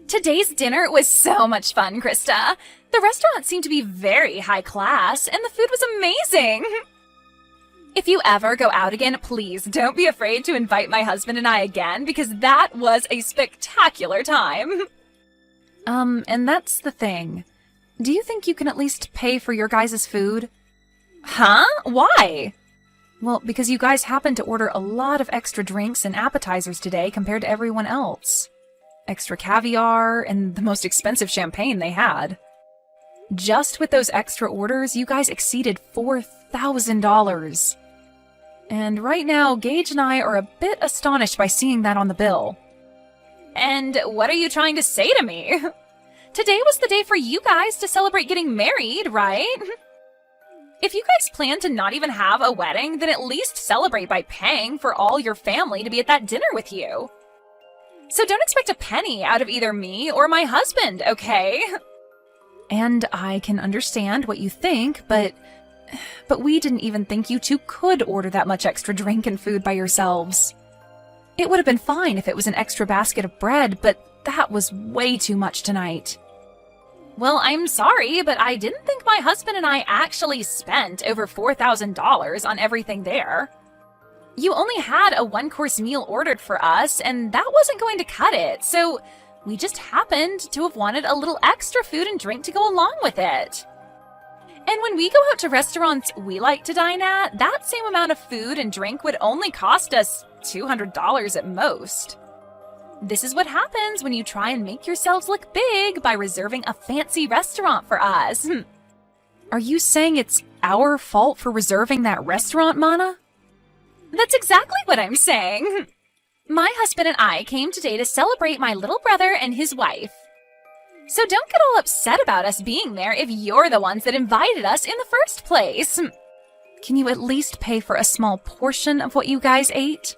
Today's dinner was so much fun, Krista. The restaurant seemed to be very high class, and the food was amazing. If you ever go out again, please don't be afraid to invite my husband and I again, because that was a spectacular time. And that's the thing. Do you think you can at least pay for your guys' food? Huh? Why? Well, because you guys happened to order a lot of extra drinks and appetizers today compared to everyone else. Extra caviar and the most expensive champagne they had. Just with those extra orders, you guys exceeded $4,000. And right now, Gage and I are a bit astonished by seeing that on the bill. And what are you trying to say to me? Today was the day for you guys to celebrate getting married, right? If you guys plan to not even have a wedding, then at least celebrate by paying for all your family to be at that dinner with you. So don't expect a penny out of either me or my husband, okay? And I can understand what you think, but we didn't even think you two could order that much extra drink and food by yourselves. It would have been fine if it was an extra basket of bread, but that was way too much tonight. Well, I'm sorry, but I didn't think my husband and I actually spent over $4,000 on everything there. You only had a one-course meal ordered for us, and that wasn't going to cut it, so we just happened to have wanted a little extra food and drink to go along with it. And when we go out to restaurants we like to dine at, that same amount of food and drink would only cost us $200 at most. This is what happens when you try and make yourselves look big by reserving a fancy restaurant for us. Are you saying it's our fault for reserving that restaurant, Mana? That's exactly what I'm saying. My husband and I came today to celebrate my little brother and his wife. So don't get all upset about us being there if you're the ones that invited us in the first place. Can you at least pay for a small portion of what you guys ate?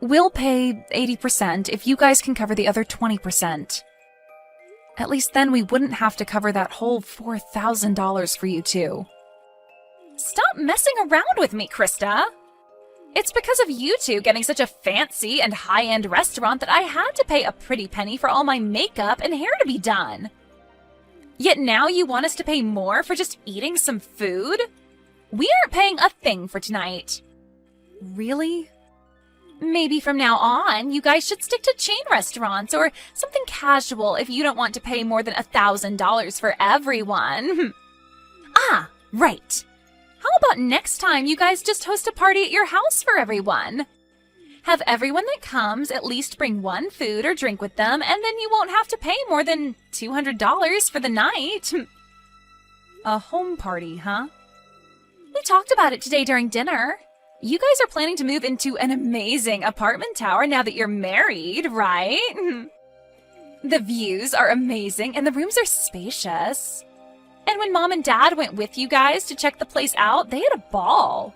We'll pay 80% if you guys can cover the other 20%. At least then we wouldn't have to cover that whole $4,000 for you two. Stop messing around with me, Krista. It's because of you two getting such a fancy and high-end restaurant that I had to pay a pretty penny for all my makeup and hair to be done. Yet now you want us to pay more for just eating some food? We aren't paying a thing for tonight. Really? Maybe from now on, you guys should stick to chain restaurants or something casual if you don't want to pay more than $1,000 for everyone. Ah, right. How about next time you guys just host a party at your house for everyone? Have everyone that comes at least bring one food or drink with them, and then you won't have to pay more than $200 for the night. A home party, huh? We talked about it today during dinner. You guys are planning to move into an amazing apartment tower now that you're married, right? The views are amazing and the rooms are spacious. And when Mom and Dad went with you guys to check the place out, they had a ball.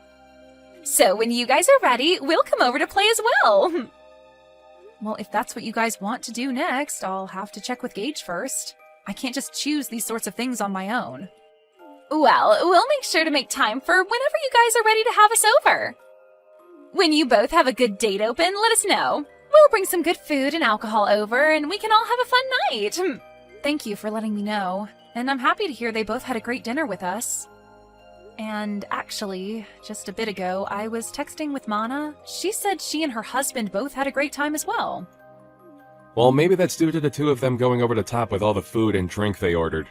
So when you guys are ready, we'll come over to play as well. Well, if that's what you guys want to do next, I'll have to check with Gage first. I can't just choose these sorts of things on my own. Well, we'll make sure to make time for whenever you guys are ready to have us over. When you both have a good date open, let us know. We'll bring some good food and alcohol over, and we can all have a fun night. Thank you for letting me know, and I'm happy to hear they both had a great dinner with us. And actually, just a bit ago, I was texting with Mana. She said she and her husband both had a great time as well. Well, maybe that's due to the two of them going over the top with all the food and drink they ordered.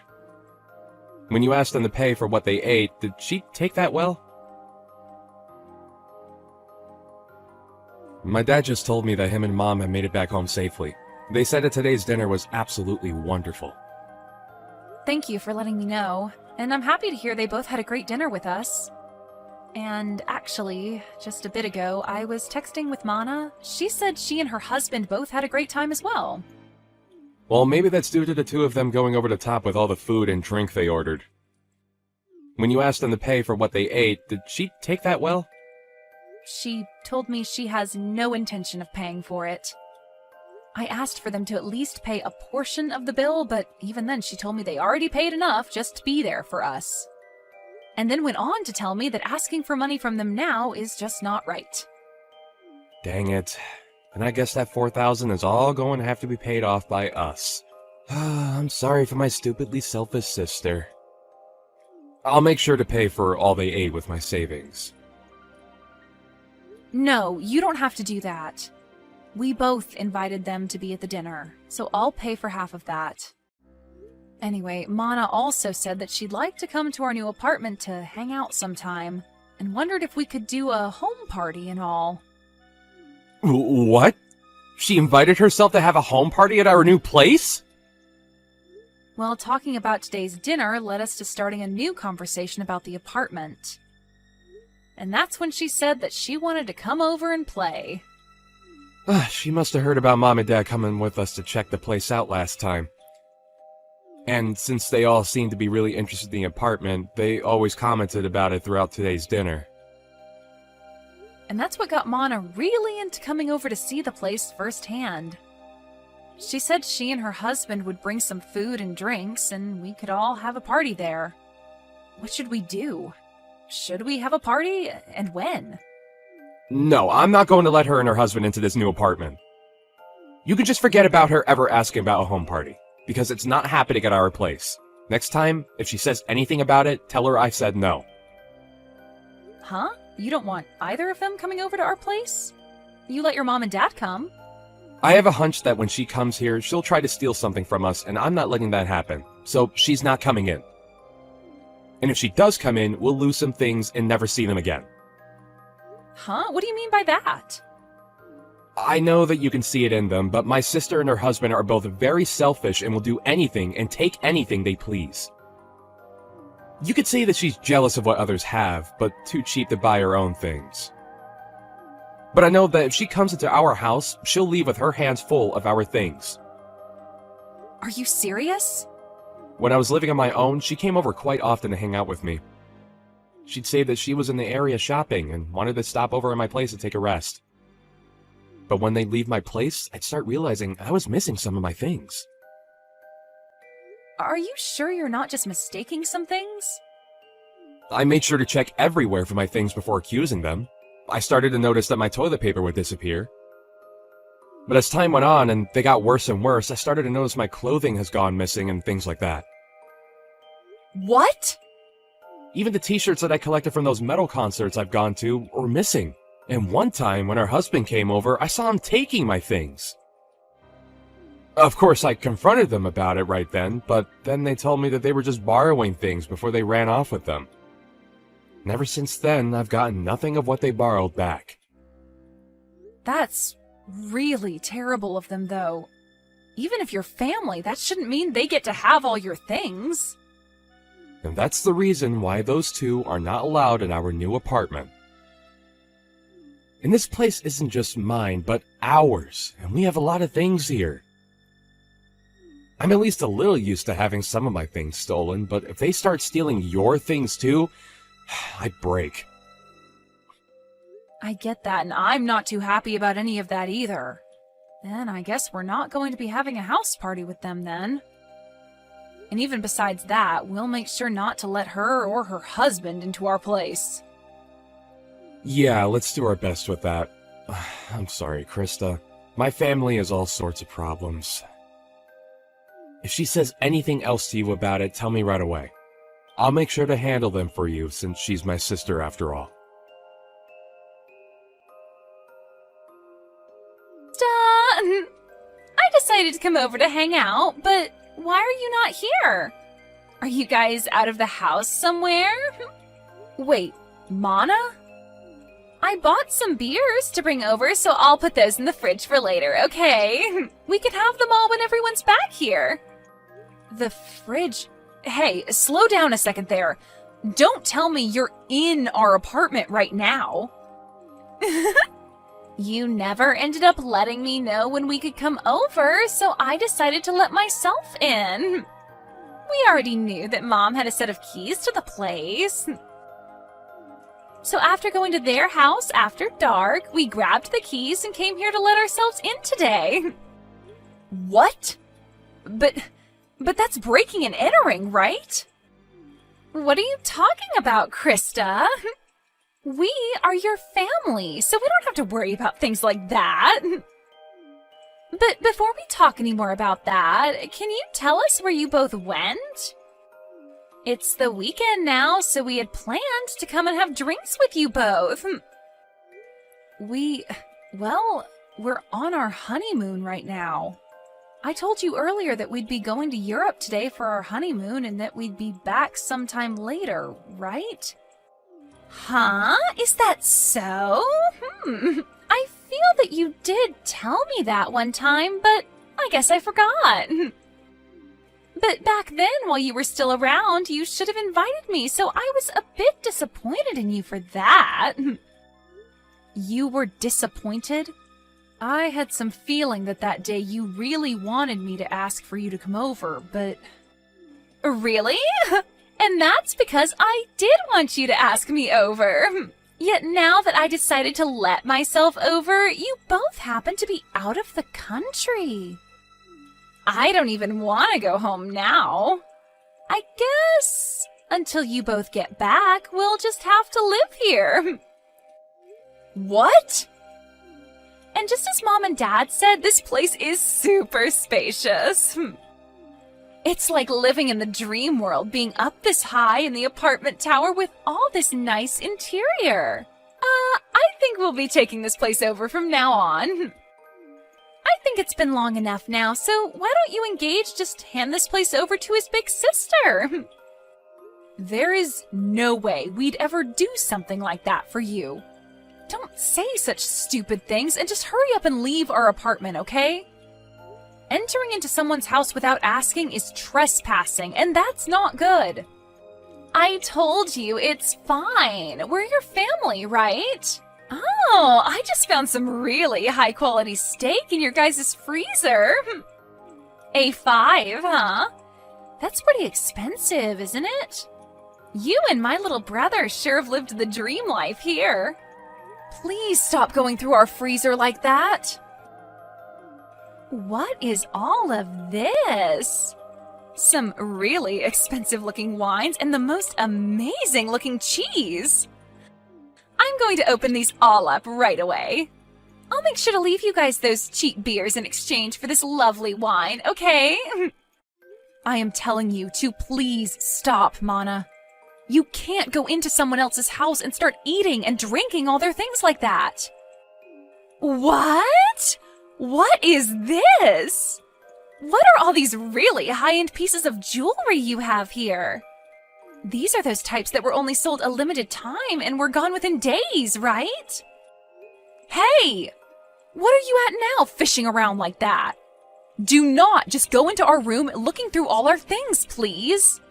When you asked them to pay for what they ate, did she take that well? My dad just told me that him and Mom have made it back home safely. They said that today's dinner was absolutely wonderful. Thank you for letting me know, and I'm happy to hear they both had a great dinner with us. And actually, just a bit ago, I was texting with Mana. She said she and her husband both had a great time as well. Well, maybe that's due to the two of them going over the top with all the food and drink they ordered. When you asked them to pay for what they ate, did she take that well? She told me she has no intention of paying for it. I asked for them to at least pay a portion of the bill, but even then she told me they already paid enough just to be there for us. And then went on to tell me that asking for money from them now is just not right. Dang it. And I guess that $4,000 is all going to have to be paid off by us. I'm sorry for my stupidly selfish sister. I'll make sure to pay for all they ate with my savings. No, you don't have to do that. We both invited them to be at the dinner, so I'll pay for half of that. Anyway, Mana also said that she'd like to come to our new apartment to hang out sometime, and wondered if we could do a home party and all. What? She invited herself to have a home party at our new place? Well, talking about today's dinner led us to starting a new conversation about the apartment. And that's when she said that she wanted to come over and play. She must have heard about Mom and Dad coming with us to check the place out last time. And since they all seemed to be really interested in the apartment, they always commented about it throughout today's dinner. And that's what got Mana really into coming over to see the place firsthand. She said she and her husband would bring some food and drinks, and we could all have a party there. What should we do? Should we have a party, and when? No, I'm not going to let her and her husband into this new apartment. You can just forget about her ever asking about a home party, because it's not happening at our place. Next time, if she says anything about it, tell her I said no. Huh? You don't want either of them coming over to our place? You let your mom and dad come. I have a hunch that when she comes here, she'll try to steal something from us, and I'm not letting that happen. So she's not coming in. And if she does come in, we'll lose some things and never see them again. Huh? What do you mean by that? I know that you can see it in them, but my sister and her husband are both very selfish and will do anything and take anything they please. You could say that she's jealous of what others have, but too cheap to buy her own things. But I know that if she comes into our house, she'll leave with her hands full of our things. Are you serious? When I was living on my own, she came over quite often to hang out with me. She'd say that she was in the area shopping and wanted to stop over at my place to take a rest. But when they'd leave my place, I'd start realizing I was missing some of my things. Are you sure you're not just mistaking some things? I made sure to check everywhere for my things before accusing them. I started to notice that my toilet paper would disappear. But as time went on and they got worse and worse, I started to notice my clothing has gone missing and things like that. What? Even the t-shirts that I collected from those metal concerts I've gone to were missing. And one time, when her husband came over, I saw him taking my things. Of course, I confronted them about it right then, but then they told me that they were just borrowing things before they ran off with them. And ever since then, I've gotten nothing of what they borrowed back. That's really terrible of them, though. Even if you're family, that shouldn't mean they get to have all your things. And that's the reason why those two are not allowed in our new apartment. And this place isn't just mine, but ours, and we have a lot of things here. I'm at least a little used to having some of my things stolen, but if they start stealing your things too, I break. I get that, and I'm not too happy about any of that either. Then I guess we're not going to be having a house party with them then. And even besides that, we'll make sure not to let her or her husband into our place. Yeah, let's do our best with that. I'm sorry, Krista. My family has all sorts of problems. If she says anything else to you about it, tell me right away. I'll make sure to handle them for you, since she's my sister after all. I decided to come over to hang out, but why are you not here? Are you guys out of the house somewhere? Wait, Mana? I bought some beers to bring over, so I'll put those in the fridge for later, okay? We can have them all when everyone's back here. The fridge? Hey, slow down a second there. Don't tell me you're in our apartment right now. You never ended up letting me know when we could come over, so I decided to let myself in. We already knew that Mom had a set of keys to the place. So after going to their house after dark, we grabbed the keys and came here to let ourselves in today. What? But that's breaking and entering, right? What are you talking about, Krista? We are your family, so we don't have to worry about things like that. But before we talk any more about that, can you tell us where you both went? It's the weekend now, so we had planned to come and have drinks with you both. Well, we're on our honeymoon right now. I told you earlier that we'd be going to Europe today for our honeymoon and that we'd be back sometime later, right? Huh? Is that so? I feel that you did tell me that one time, but I guess I forgot. But back then, while you were still around, you should have invited me, so I was a bit disappointed in you for that. You were disappointed? I had some feeling that day you really wanted me to ask for you to come over, but... Really? And that's because I did want you to ask me over. Yet now that I decided to let myself over, you both happen to be out of the country. I don't even want to go home now. I guess until you both get back, we'll just have to live here. What? And just as Mom and Dad said, this place is super spacious. It's like living in the dream world, being up this high in the apartment tower with all this nice interior. I think we'll be taking this place over from now on. I think it's been long enough now, so why don't you engage, just hand this place over to his big sister? There is no way we'd ever do something like that for you. Don't say such stupid things and just hurry up and leave our apartment, okay? Entering into someone's house without asking is trespassing, and that's not good. I told you, it's fine. We're your family, right? Oh, I just found some really high-quality steak in your guys' freezer. A5, huh? That's pretty expensive, isn't it? You and my little brother sure have lived the dream life here. Please stop going through our freezer like that. What is all of this? Some really expensive-looking wines and the most amazing-looking cheese. I'm going to open these all up right away. I'll make sure to leave you guys those cheap beers in exchange for this lovely wine, okay? I am telling you to please stop, Mana. You can't go into someone else's house and start eating and drinking all their things like that. What? What is this? What are all these really high-end pieces of jewelry you have here? These are those types that were only sold a limited time and were gone within days, right? Hey! What are you at now, fishing around like that? Do not just go into our room looking through all our things, please.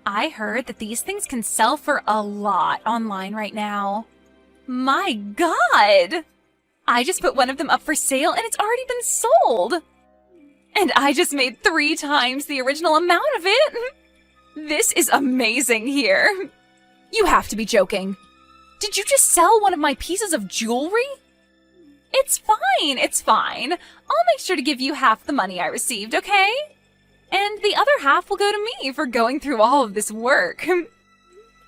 I heard that these things can sell for a lot online right now. My God! I just put one of them up for sale and it's already been sold. And I just made 3 times the original amount of it. This is amazing here. You have to be joking. Did you just sell one of my pieces of jewelry? It's fine, it's fine. I'll make sure to give you half the money I received, okay? And the other half will go to me for going through all of this work.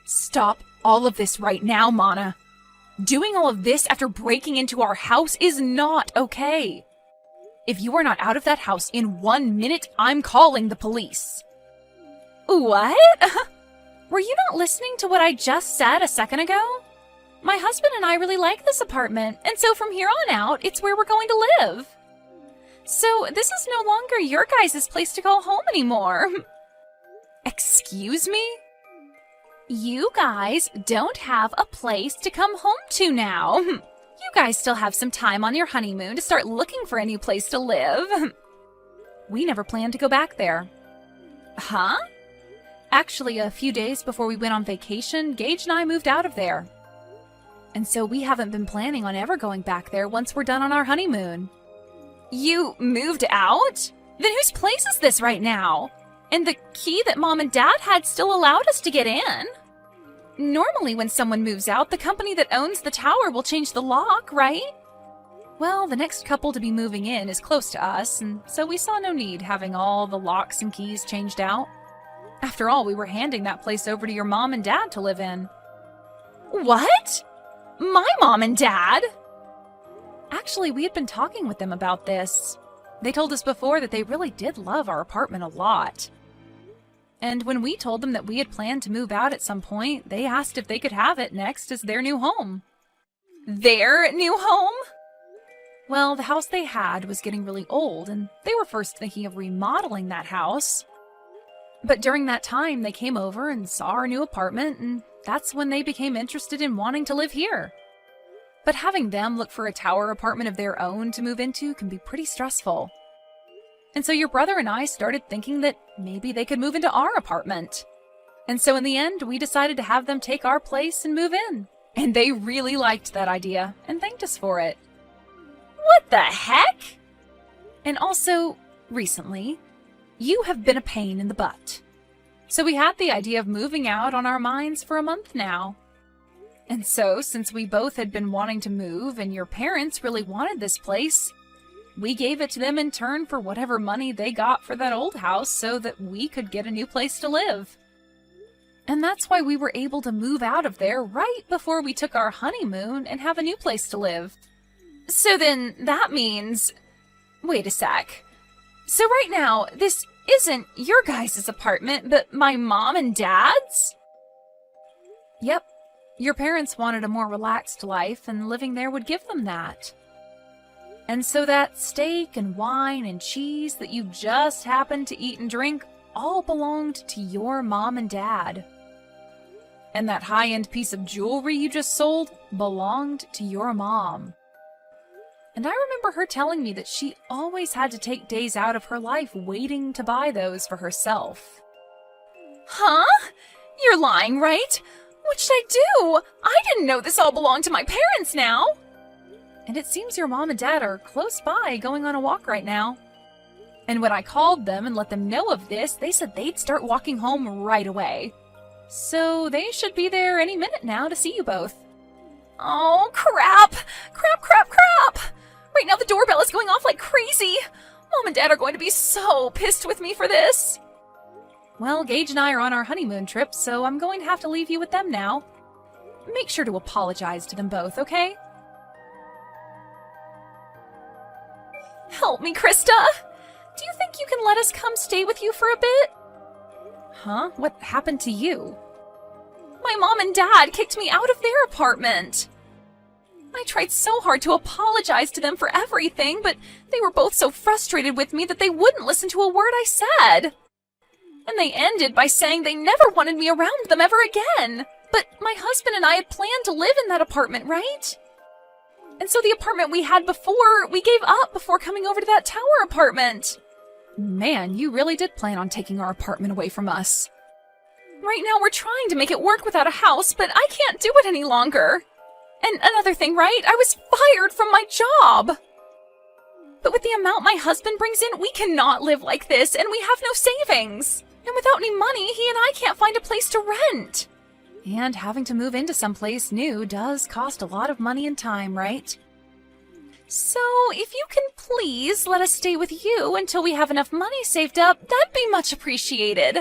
Stop all of this right now, Mana. Doing all of this after breaking into our house is not okay. If you are not out of that house in 1 minute, I'm calling the police. What? Were you not listening to what I just said a second ago? My husband and I really like this apartment, and so from here on out, it's where we're going to live. So this is no longer your guys' place to go home anymore. Excuse me? You guys don't have a place to come home to now. You guys still have some time on your honeymoon to start looking for a new place to live. We never planned to go back there. Huh? Actually, a few days before we went on vacation, Gage and I moved out of there. And so we haven't been planning on ever going back there once we're done on our honeymoon. You moved out? Then whose place is this right now? And the key that Mom and Dad had still allowed us to get in. Normally when someone moves out, the company that owns the tower will change the lock, right? Well, the next couple to be moving in is close to us, and so we saw no need having all the locks and keys changed out. After all, we were handing that place over to your mom and dad to live in. What? My mom and dad? Actually, we had been talking with them about this. They told us before that they really did love our apartment a lot. And when we told them that we had planned to move out at some point, they asked if they could have it next as their new home. Their new home? Well, the house they had was getting really old, and they were first thinking of remodeling that house. But during that time, they came over and saw our new apartment, and that's when they became interested in wanting to live here. But having them look for a tower apartment of their own to move into can be pretty stressful. And so your brother and I started thinking that maybe they could move into our apartment. And so in the end, we decided to have them take our place and move in. And they really liked that idea and thanked us for it. What the heck? And also, recently, you have been a pain in the butt. So we had the idea of moving out on our minds for a month now. And so, since we both had been wanting to move and your parents really wanted this place, we gave it to them in turn for whatever money they got for that old house so that we could get a new place to live. And that's why we were able to move out of there right before we took our honeymoon and have a new place to live. So then that means... Wait a sec. So right now, this isn't your guys' apartment, but my mom and dad's? Yep. Your parents wanted a more relaxed life, and living there would give them that. And so that steak and wine and cheese that you just happened to eat and drink all belonged to your mom and dad. And that high-end piece of jewelry you just sold belonged to your mom. And I remember her telling me that she always had to take days out of her life waiting to buy those for herself. Huh? You're lying, right? What should I do? I didn't know this all belonged to my parents now. And it seems your mom and dad are close by going on a walk right now. And when I called them and let them know of this, they said they'd start walking home right away. So they should be there any minute now to see you both. Oh, crap! Crap, crap, crap! Right now the doorbell is going off like crazy. Mom and Dad are going to be so pissed with me for this. Well, Gage and I are on our honeymoon trip, so I'm going to have to leave you with them now. Make sure to apologize to them both, okay? Help me, Krista! Do you think you can let us come stay with you for a bit? Huh? What happened to you? My mom and dad kicked me out of their apartment. I tried so hard to apologize to them for everything, but they were both so frustrated with me that they wouldn't listen to a word I said. And they ended by saying they never wanted me around them ever again. But my husband and I had planned to live in that apartment, right? And so the apartment we had before, we gave up before coming over to that tower apartment. Man, you really did plan on taking our apartment away from us. Right now we're trying to make it work without a house, but I can't do it any longer. And another thing, right? I was fired from my job. But with the amount my husband brings in, we cannot live like this, and we have no savings. And without any money, he and I can't find a place to rent. And having to move into someplace new does cost a lot of money and time, right? So, if you can please let us stay with you until we have enough money saved up, that'd be much appreciated.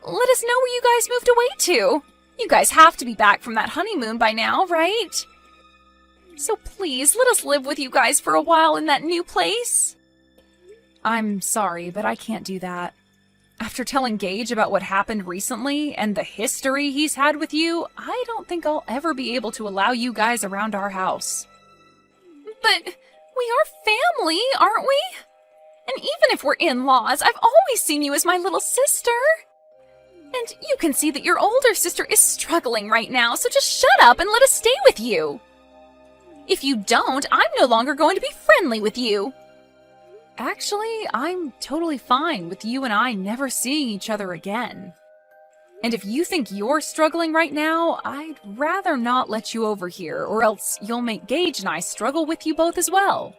Let us know where you guys moved away to. You guys have to be back from that honeymoon by now, right? So please, let us live with you guys for a while in that new place. I'm sorry, but I can't do that. After telling Gage about what happened recently and the history he's had with you, I don't think I'll ever be able to allow you guys around our house. But we are family, aren't we? And even if we're in-laws, I've always seen you as my little sister. And you can see that your older sister is struggling right now, so just shut up and let us stay with you. If you don't, I'm no longer going to be friendly with you. Actually, I'm totally fine with you and I never seeing each other again. And if you think you're struggling right now, I'd rather not let you over here, or else you'll make Gage and I struggle with you both as well.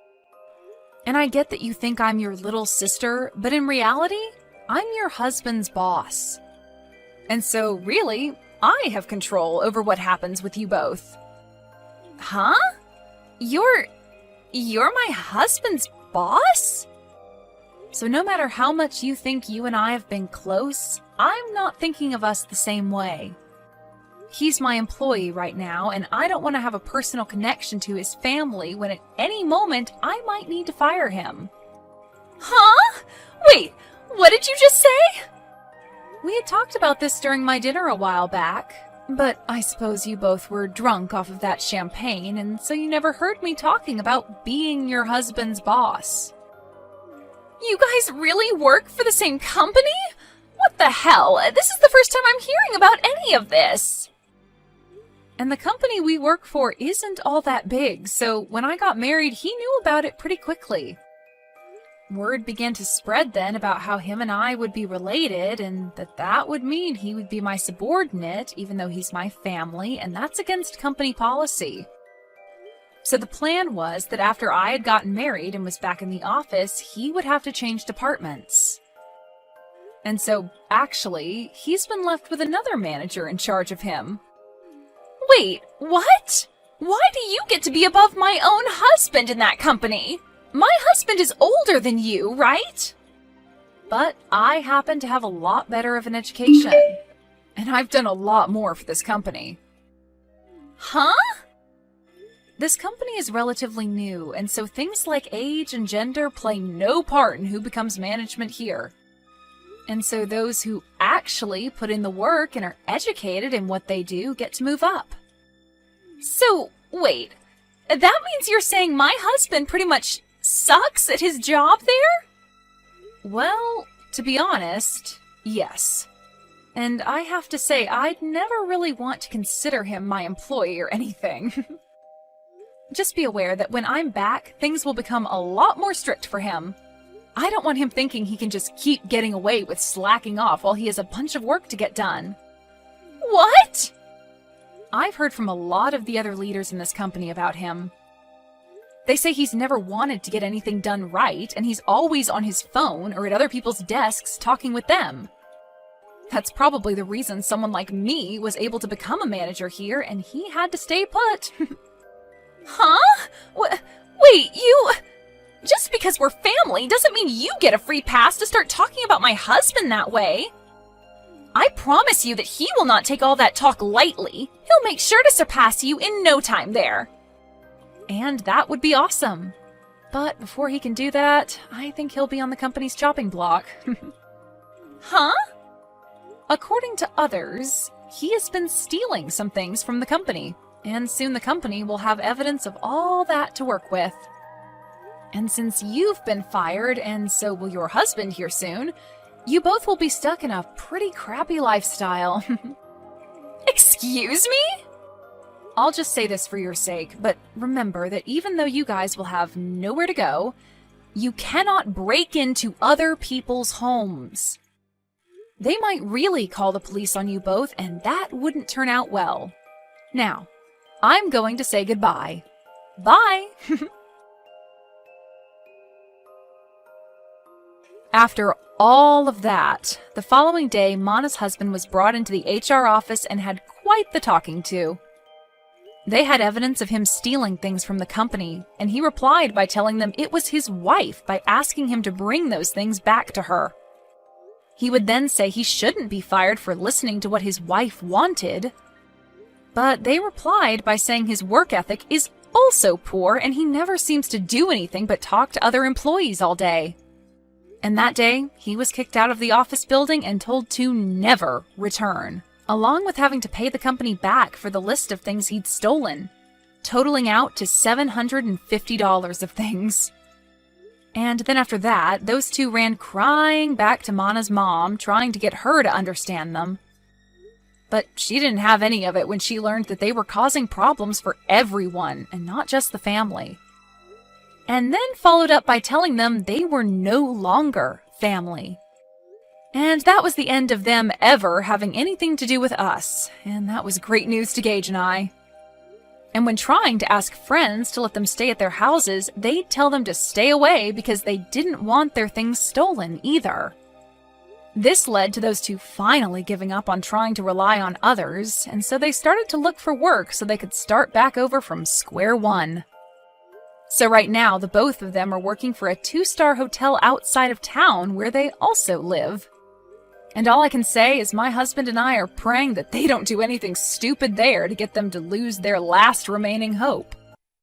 And I get that you think I'm your little sister, but in reality, I'm your husband's boss. And so, really, I have control over what happens with you both. Huh? You're my husband's boss? So no matter how much you think you and I have been close, I'm not thinking of us the same way. He's my employee right now, and I don't want to have a personal connection to his family when at any moment I might need to fire him. Huh? Wait, what did you just say? We had talked about this during my dinner a while back, but I suppose you both were drunk off of that champagne, and so you never heard me talking about being your husband's boss. You guys really work for the same company? What the hell? This is the first time I'm hearing about any of this. And the company we work for isn't all that big, so when I got married, he knew about it pretty quickly. Word began to spread then about how him and I would be related, and that would mean he would be my subordinate, even though he's my family, and that's against company policy. So the plan was that after I had gotten married and was back in the office, he would have to change departments. And so, actually, he's been left with another manager in charge of him. Wait, what? Why do you get to be above my own husband in that company? My husband is older than you, right? But I happen to have a lot better of an education. And I've done a lot more for this company. Huh? This company is relatively new, and so things like age and gender play no part in who becomes management here. And so those who actually put in the work and are educated in what they do get to move up. So, wait, that means you're saying my husband pretty much sucks at his job there? Well, to be honest, yes. And I have to say, I'd never really want to consider him my employee or anything. Just be aware that when I'm back, things will become a lot more strict for him. I don't want him thinking he can just keep getting away with slacking off while he has a bunch of work to get done. What? I've heard from a lot of the other leaders in this company about him. They say he's never wanted to get anything done right, and he's always on his phone or at other people's desks talking with them. That's probably the reason someone like me was able to become a manager here, and he had to stay put. Huh? Wait, you... Just because we're family doesn't mean you get a free pass to start talking about my husband that way. I promise you that he will not take all that talk lightly. He'll make sure to surpass you in no time there. And that would be awesome. But before he can do that, I think he'll be on the company's chopping block. Huh? According to others, he has been stealing some things from the company, and soon the company will have evidence of all that to work with. And since you've been fired, and so will your husband here soon, you both will be stuck in a pretty crappy lifestyle. Excuse me? I'll just say this for your sake, but remember that even though you guys will have nowhere to go, you cannot break into other people's homes. They might really call the police on you both, and that wouldn't turn out well. Now, I'm going to say goodbye. Bye! After all of that, the following day, Mana's husband was brought into the HR office and had quite the talking to. They had evidence of him stealing things from the company, and he replied by telling them it was his wife by asking him to bring those things back to her. He would then say he shouldn't be fired for listening to what his wife wanted. But they replied by saying his work ethic is also poor and he never seems to do anything but talk to other employees all day. And that day, he was kicked out of the office building and told to never return, along with having to pay the company back for the list of things he'd stolen, totaling out to $750 of things. And then after that, those two ran crying back to Mana's mom, trying to get her to understand them. But she didn't have any of it when she learned that they were causing problems for everyone, and not just the family. And then followed up by telling them they were no longer family. And that was the end of them ever having anything to do with us, and that was great news to Gage and I. And when trying to ask friends to let them stay at their houses, they'd tell them to stay away because they didn't want their things stolen either. This led to those two finally giving up on trying to rely on others, and so they started to look for work so they could start back over from square one. So right now, the both of them are working for a 2-star hotel outside of town where they also live. And all I can say is my husband and I are praying that they don't do anything stupid there to get them to lose their last remaining hope.